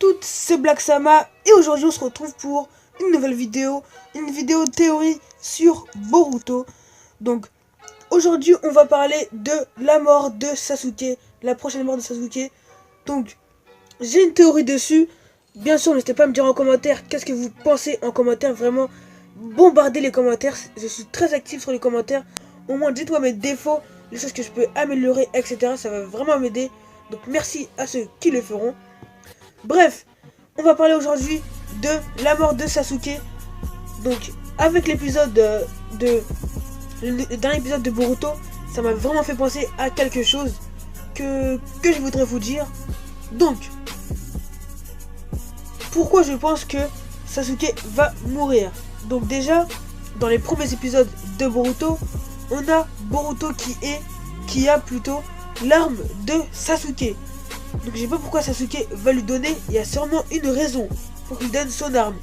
toutes, c'est Black Sama et aujourd'hui on se retrouve pour une nouvelle vidéo, une vidéo théorie sur Boruto. Donc aujourd'hui on va parler de la mort de Sasuke, la prochaine mort de Sasuke. Donc j'ai une théorie dessus, bien sûr n'hésitez pas à me dire en commentaire qu'est-ce que vous pensez en commentaire, vraiment bombardez les commentaires, je suis très actif sur les commentaires. Au moins dites-moi mes défauts, les choses que je peux améliorer, etc. Ça va vraiment m'aider, donc merci à ceux qui le feront. Bref, on va parler aujourd'hui de la mort de Sasuke. Donc, avec l'épisode le dernier épisode de Boruto, ça m'a vraiment fait penser à quelque chose que je voudrais vous dire. Donc, pourquoi je pense que Sasuke va mourir? Donc déjà, dans les premiers épisodes de Boruto, on a Boruto qui a plutôt l'arme de Sasuke. Donc je sais pas pourquoi Sasuke va lui donner, il y a sûrement une raison pour qu'il donne son arme.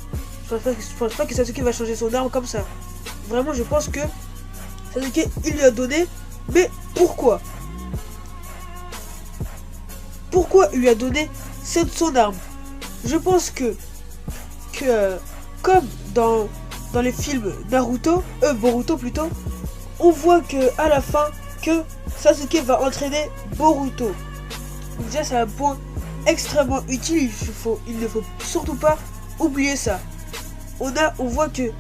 Je pense pas que Sasuke va changer son arme comme ça. Vraiment je pense que Sasuke il lui a donné, mais pourquoi? Pourquoi il lui a donné son arme? Je pense que comme dans les films Boruto plutôt, on voit que à la fin que Sasuke va entraîner Boruto. Donc déjà c'est un point extrêmement utile, il ne faut surtout pas oublier ça. On voit que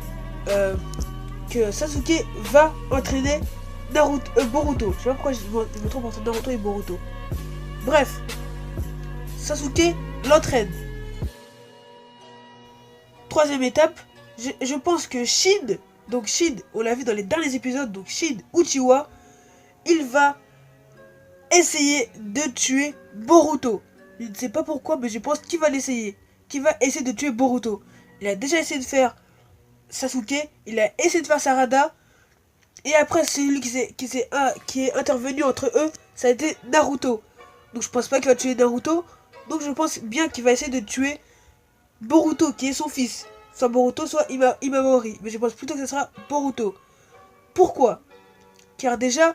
Sasuke va entraîner Boruto. Je sais pas pourquoi je me trompe entre Naruto et Boruto. Bref, Sasuke l'entraîne. Troisième étape, je pense que Shin, on l'a vu dans les derniers épisodes, donc Shin Uchiwa, il va essayer de tuer Boruto. Je ne sais pas pourquoi, mais je pense qu'il va l'essayer. Qu'il va essayer de tuer Boruto. Il a déjà essayé de faire Sasuke, il a essayé de faire Sarada. Et après, celui qui est intervenu entre eux, ça a été Naruto. Donc je pense pas qu'il va tuer Naruto. Donc je pense bien qu'il va essayer de tuer Boruto, qui est son fils. Soit Boruto, soit Imamori. Mais je pense plutôt que ce sera Boruto. Pourquoi? Car déjà,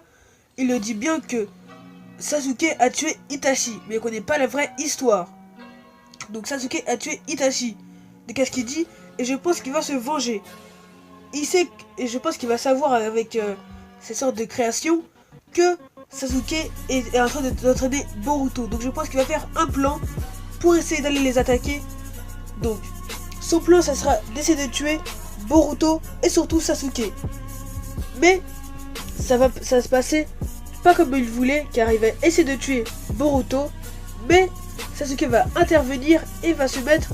il le dit bien que Sasuke a tué Itachi, mais on connaît pas la vraie histoire. Donc Sasuke a tué Itachi. Et qu'est-ce qu'il dit? Et je pense qu'il va se venger. Il sait, et je pense qu'il va savoir avec ces sortes de créations que Sasuke est en train d'entraîner Boruto. Donc je pense qu'il va faire un plan pour essayer d'aller les attaquer. Donc son plan ça sera d'essayer de tuer Boruto et surtout Sasuke. Mais ça va se passer pas comme il voulait, car il va essayer de tuer Boruto, mais Sasuke va intervenir et va se mettre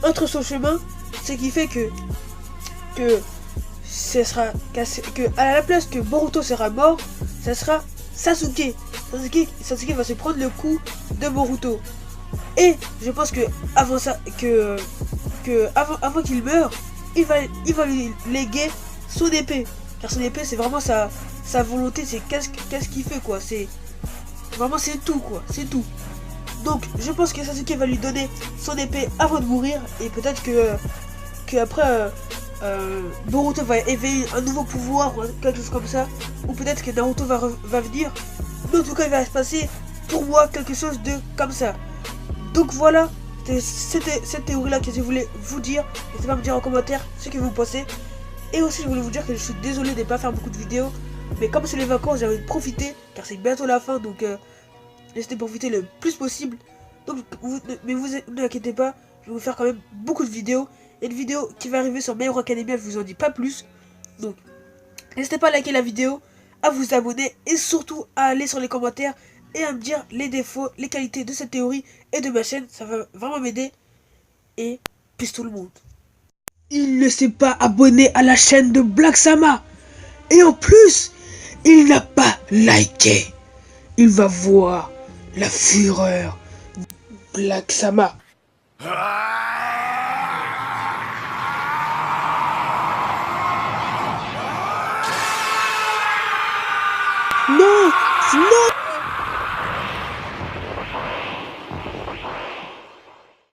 entre son chemin, ce qui fait que à la place que Boruto sera mort, ça sera Sasuke. Sasuke va se prendre le coup de Boruto. Et je pense que avant ça, avant qu'il meure, il va lui léguer son épée, car son épée c'est vraiment sa volonté, c'est qu'est-ce qu'il fait quoi, c'est vraiment c'est tout quoi, c'est tout. Donc je pense que Sasuke va lui donner son épée avant de mourir, et peut-être que après Boruto va éveiller un nouveau pouvoir ou quelque chose comme ça, ou peut-être que Naruto va venir, mais en tout cas il va se passer pour moi quelque chose de comme ça. Donc voilà, c'était cette théorie là que je voulais vous dire. N'hésitez pas à me dire en commentaire ce que vous pensez. Et aussi je voulais vous dire que je suis désolé de ne pas faire beaucoup de vidéos, mais comme c'est les vacances j'ai envie de profiter, car c'est bientôt la fin, donc j'essaie de profiter le plus possible. Donc mais vous ne inquiétez pas, je vais vous faire quand même beaucoup de vidéos. Il y a une vidéo qui va arriver sur My Hero Academia, je vous en dis pas plus. Donc n'hésitez pas à liker la vidéo, à vous abonner et surtout à aller sur les commentaires et à me dire les défauts, les qualités de cette théorie et de ma chaîne, ça va vraiment m'aider. Et peace tout le monde. Il ne s'est pas abonné à la chaîne de Black Sama. Et en plus, il n'a pas liké. Il va voir la fureur de Black Sama. Non, non.